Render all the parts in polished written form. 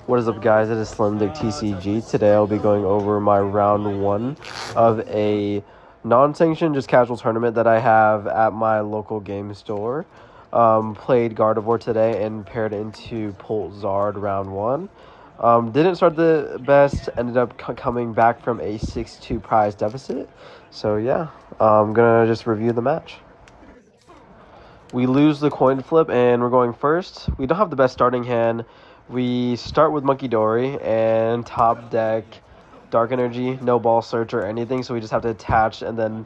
What is up, guys? It is Slim Dick TCG. Today I'll be going over my round 1 of a non-sanctioned, just casual tournament that I have at my local game store. Played Gardevoir today and paired into Pult Zard round 1. Didn't start the best, ended up coming back from a 6-2 prize deficit. So yeah, I'm going to just review the match. We lose the coin flip and we're going first. We don't have the best starting hand. We start with Munkidori and top deck Dark Energy, no ball search or anything, so we just have to attach and then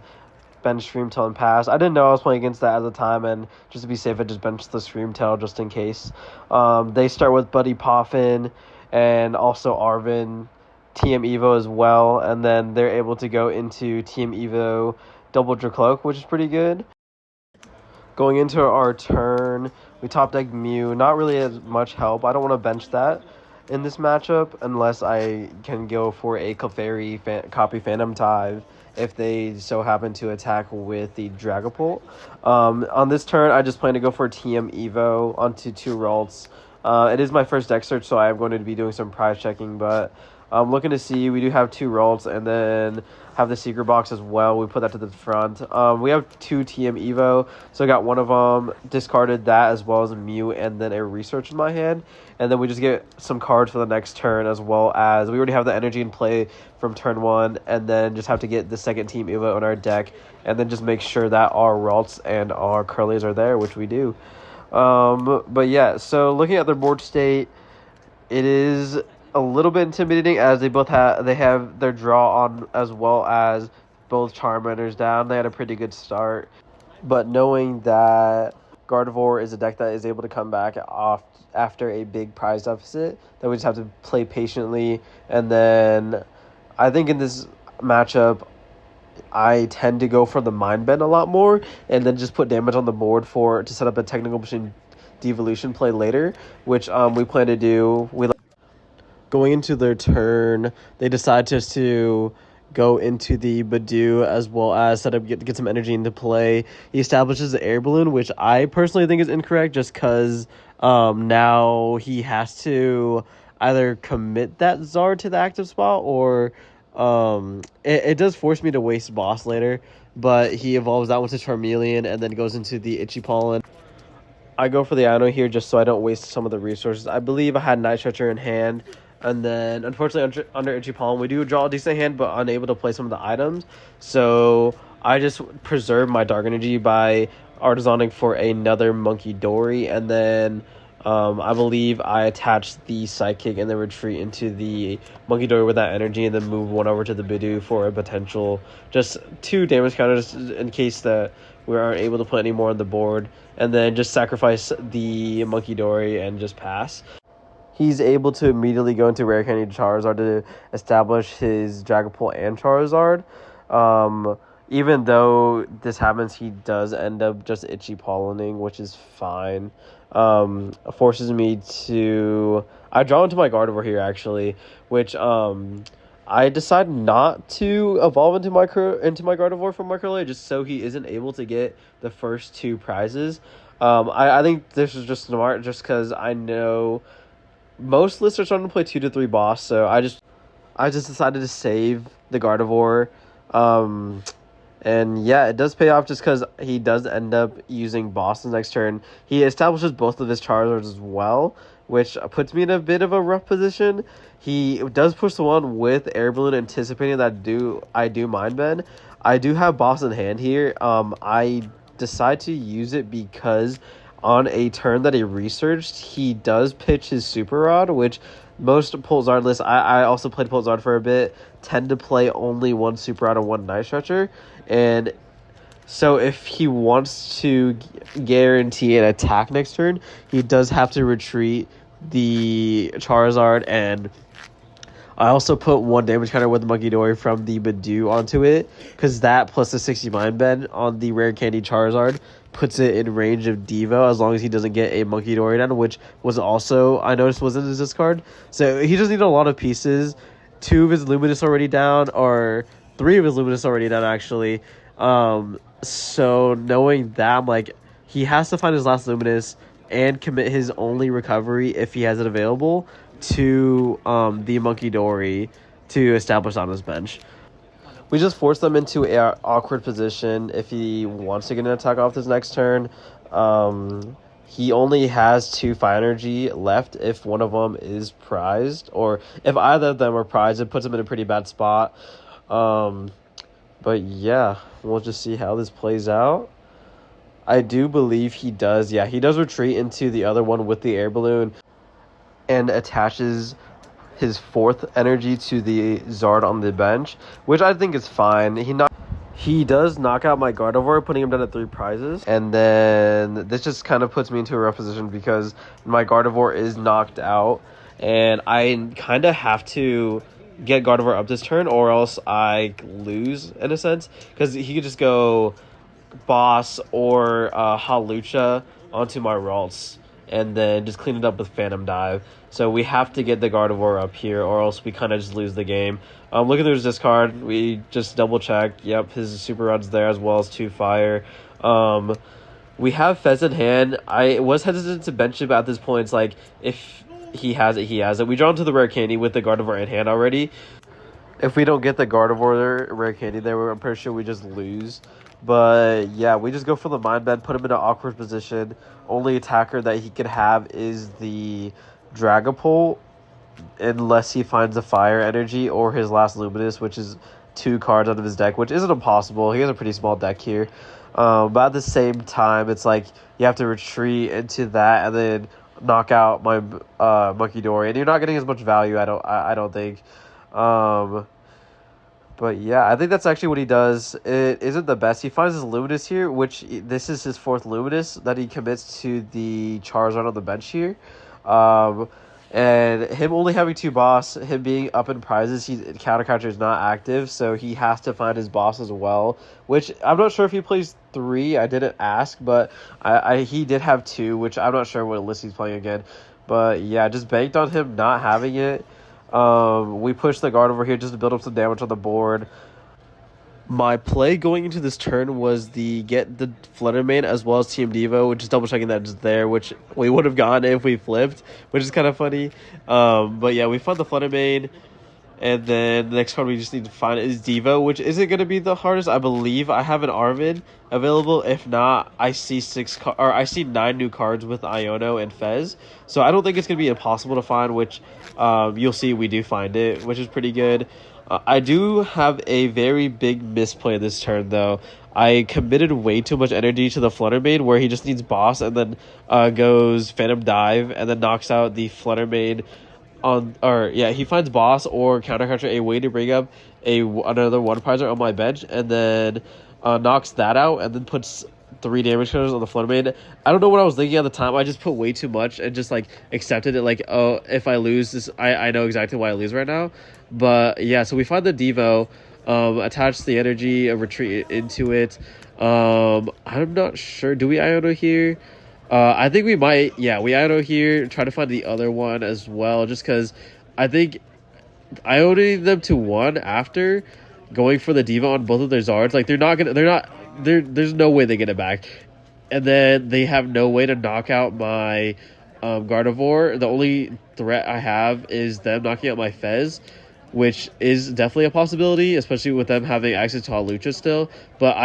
bench Stream Tail and pass. I didn't know I was playing against that at the time, and just to be safe, I just benched the Stream Tail just in case. They start with Buddy Poffin and also Arven TM Evo as well, and then they're able to go into TM Evo Double Dracloak, which is pretty good. Going into our turn, we top deck Mew. Not really as much help. I don't want to bench that in this matchup unless I can go for a Clefairy copy Phantom Tithe if they so happen to attack with the Dragapult. On this turn, I just plan to go for TM Evo onto 2 Ralts. It is my first deck search, so I am going to be doing some prize checking, but I'm looking to see. We do have 2 Ralts and then have the Secret Box as well. We put that to the front. We have 2 TM Evo, so I got one of them, discarded that as well as a Mew, and then a Research in my hand. And then we just get some cards for the next turn, as well as we already have the energy in play from turn 1, and then just have to get the second Team Evo in our deck, and then just make sure that our Ralts and our Kirlias are there, which we do. But yeah, so looking at their board state, it is a little bit intimidating as they both have their draw on as well as both Charmanders down. They had a pretty good start, but knowing that Gardevoir is a deck that is able to come back off after a big prize deficit, that we just have to play patiently. And then I think in this matchup, I tend to go for the Mind Bend a lot more, and then just put damage on the board to set up a technical machine devolution play later, which we plan to do. Going into their turn, they decide just to go into the Badoo as well as set up get some energy into play. He establishes the Air Balloon, which I personally think is incorrect, just because now he has to either commit that Zard to the active spot, or it does force me to waste boss later, but he evolves that one to Charmeleon and then goes into the Itchy Pollen. I go for the Iono here just so I don't waste some of the resources. I believe I had Night Stretcher in hand, and then unfortunately under Itchy Pollen we do draw a decent hand but unable to play some of the items, so I just preserve my Dark Energy by Artazoning for another Munkidori, and then I believe I attached the Psychic and then retreat into the Munkidori with that energy, and then move one over to the Badoo for a potential just 2 damage counters in case that we aren't able to put any more on the board, and then just sacrifice the Munkidori and just pass. He's able to immediately go into Rare Candy Charizard to establish his Dragapult and Charizard. Even though this happens, he does end up just Itchy Pollening, which is fine. Forces me to... I draw into my Gardevoir here, actually, which I decide not to evolve into my Gardevoir from my Kirlia, just so he isn't able to get the first 2 prizes. I think this is just smart, just because I know most lists are starting to play 2 to 3 boss, so I just decided to save the Gardevoir. And yeah, it does pay off just because he does end up using boss the next turn. He establishes both of his Charizards as well, which puts me in a bit of a rough position. He does push the one with Air Balloon, anticipating that I do Mind Bend. I do have boss in hand here. I decide to use it because on a turn that he researched, he does pitch his Super Rod, which most Pult Zard lists, I also played Pult Zard for a bit, tend to play only 1 Super Rod and 1 Night Stretcher. And so if he wants to guarantee an attack next turn, he does have to retreat the Charizard, and I also put 1 damage counter with the Munkidori from the Badoo onto it, because that plus the 60 Mind Bend on the Rare Candy Charizard puts it in range of Devo as long as he doesn't get a Munkidori down, which was also, I noticed, was in his discard. So he just needs a lot of pieces. 2 of his Luminous already down, or 3 of his Luminous already down, actually. So knowing that, I'm like, he has to find his last Luminous and commit his only recovery if he has it available, to the Munkidori to establish on his bench. We just force them into an awkward position if he wants to get an attack off this next turn. He only has 2 fire energy left if one of them is prized, or if either of them are prized, it puts him in a pretty bad spot. But yeah, we'll just see how this plays out. I do believe he does. Yeah, he does retreat into the other one with the air balloon and attaches his 4th energy to the Zard on the bench, which I think is fine. He does knock out my Gardevoir, putting him down at 3 prizes. And then this just kind of puts me into a rough position because my Gardevoir is knocked out. And I kind of have to get Gardevoir up this turn or else I lose in a sense. Because he could just go Boss or Hawlucha onto my Ralts and then just clean it up with Phantom Dive. So we have to get the Gardevoir up here or else we kind of just lose the game. Look at his discard. We just double check. Yep, his super rod's there as well as 2 fire. We have Fez in hand. I was hesitant to bench him at this point. It's like, if he has it, he has it. We draw into the Rare Candy with the Gardevoir in hand already. If we don't get the Gardevoir Rare Candy there, I'm pretty sure we just lose. But yeah, we just go for the Mind Bend, put him in an awkward position. Only attacker that he could have is the Dragapult, unless he finds a fire energy or his last Luminous, which is 2 cards out of his deck, which isn't impossible. He has a pretty small deck here. But at the same time, it's like you have to retreat into that and then knock out my Munkidori, and you're not getting as much value. I don't think. But yeah, I think that's actually what he does. It isn't the best. He finds his Luminous here, which this is his 4th Luminous that he commits to the Charizard on the bench here. And him only having 2 boss, him being up in prizes, Counter Catcher is not active, so he has to find his boss as well, which I'm not sure if he plays 3. I didn't ask, but he did have 2, which I'm not sure what list he's playing again. But yeah, just banked on him not having it. We push the guard over here just to build up some damage on the board. My play going into this turn was get the Flutter main as well as Team Devo, which is double checking that it's there, which we would have gotten if we flipped, which is kind of funny. But yeah, we found the Flutter main, and then the next card we just need to find is Devo, which isn't going to be the hardest. I believe I have an Arven available. If not, I see 9 new cards with Iono and Fez, so I don't think it's going to be impossible to find, which you'll see we do find it, which is pretty good. I do have a very big misplay this turn, though. I committed way too much energy to the Flutter main, where he just needs boss and then goes Phantom Dive and then knocks out the Flutter main he finds boss or Counter Catcher, a way to bring up another 1 prizer on my bench, and then knocks that out and then puts 3 damage counters on the Flutter main. I don't know what I was thinking at the time. I just put way too much and just accepted it. Oh, if I lose this, I know exactly why I lose right now. But yeah, so we find the Devo, attach the energy, retreat into it. I'm not sure. Do we Iono here? I think we might. Yeah, we Iono here. Try to find the other one as well, just because I think Ionoing them to 1 after going for the Devo on both of their Zards. There's no way they get it back. And then they have no way to knock out my Gardevoir. The only threat I have is them knocking out my Fez, which is definitely a possibility, especially with them having access to Hawlucha still. But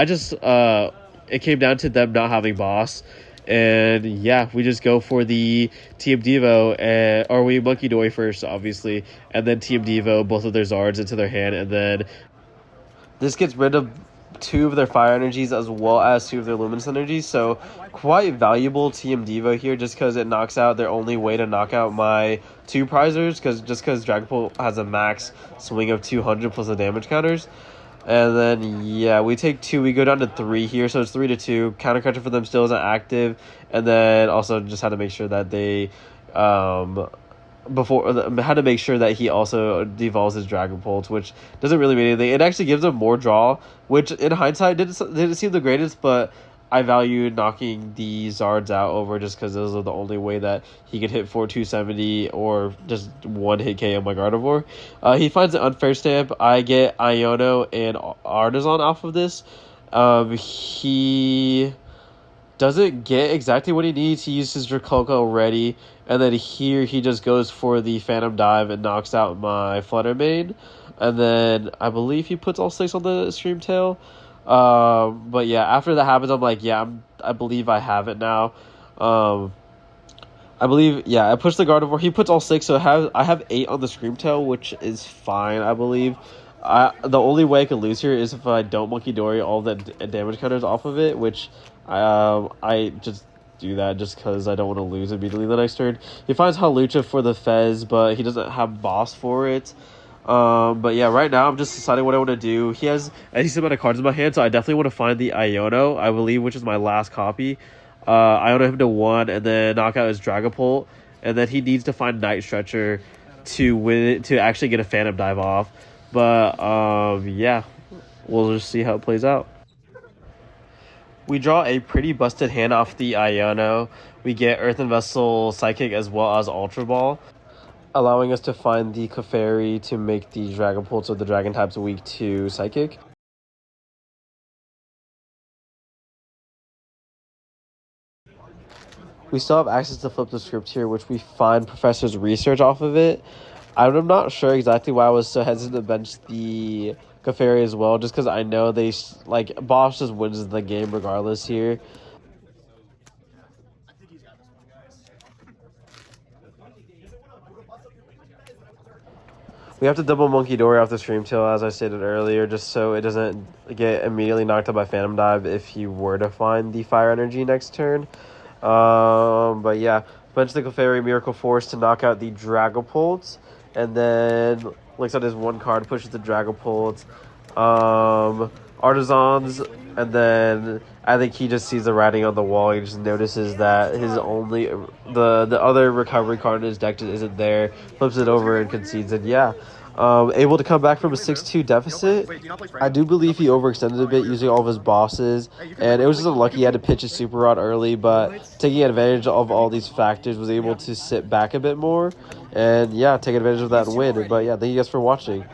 it came down to them not having boss. And yeah, we just go for the Team Devo, or we Munkidori first, obviously, and then Team Devo, both of their Zards into their hand, and then this gets rid of 2 of their fire energies as well as 2 of their luminous energies, so quite valuable Team Devo here, just because it knocks out their only way to knock out my 2 prizers, because Dragapult has a max swing of 200 plus the damage counters. And then yeah, we take 2, we go down to 3 here, so it's 3-2. Counter Catcher for them still isn't active, and then also just had to make sure that they had to make sure that he also devolves his Dragapult, which doesn't really mean anything. It actually gives him more draw, which in hindsight didn't seem the greatest, but I value knocking the Zards out over just because those are the only way that he could hit for 270 or just 1 hit KO my Gardevoir. He finds an unfair stamp. I get Iono and Artazon off of this. doesn't get exactly what he needs. He uses Dracoka already, and then here he just goes for the Phantom Dive and knocks out my Flutter main. And then I believe he puts all 6 on the Stream Tail. But yeah, after that happens, I'm like, yeah, I believe I have it now. I believe, yeah, I pushed the Gardevoir. He puts all 6, so I have 8 on the Scream Tail, which is fine, I believe. The only way I could lose here is if I don't Munkidori all the damage counters off of it, which I just do that just because I don't want to lose immediately the next turn. He finds Hawlucha for the Fez, but he doesn't have Boss for it. But yeah, right now I'm just deciding what I want to do. He has a decent amount of cards in my hand, so I definitely want to find the Iono, I believe, which is my last copy. Iono him to 1 and then knock out his Dragapult, and then he needs to find Night Stretcher to win it, to actually get a Phantom Dive off. But yeah, we'll just see how it plays out. We draw a pretty busted hand off the Iono. We get Earthen Vessel Psychic as well as Ultra Ball, allowing us to find the Clefairy to make the Dragapult, so the Dragon type's weak to Psychic. We still have access to flip the script here, which we find Professor's research off of it. I'm not sure exactly why I was so hesitant to bench the Clefairy as well, just because I know Boss just wins the game regardless here. We have to double Munkidori off the Stream Tail, as I stated earlier, just so it doesn't get immediately knocked out by Phantom Dive if he were to find the Fire Energy next turn. But yeah, bench the Clefairy Miracle Force to knock out the Dragapult, and then looks at his 1 card, pushes the Dragapult, Artazons, and then I think he just sees the writing on the wall. He just notices that his only the other recovery card in his deck just isn't there, flips it over and concedes it. Yeah. Able to come back from a 6-2 deficit. I do believe he overextended a bit using all of his bosses, and it was just unlucky he had to pitch his Super Rod early, but taking advantage of all these factors was able to sit back a bit more, and yeah, take advantage of that and win. But yeah, thank you guys for watching.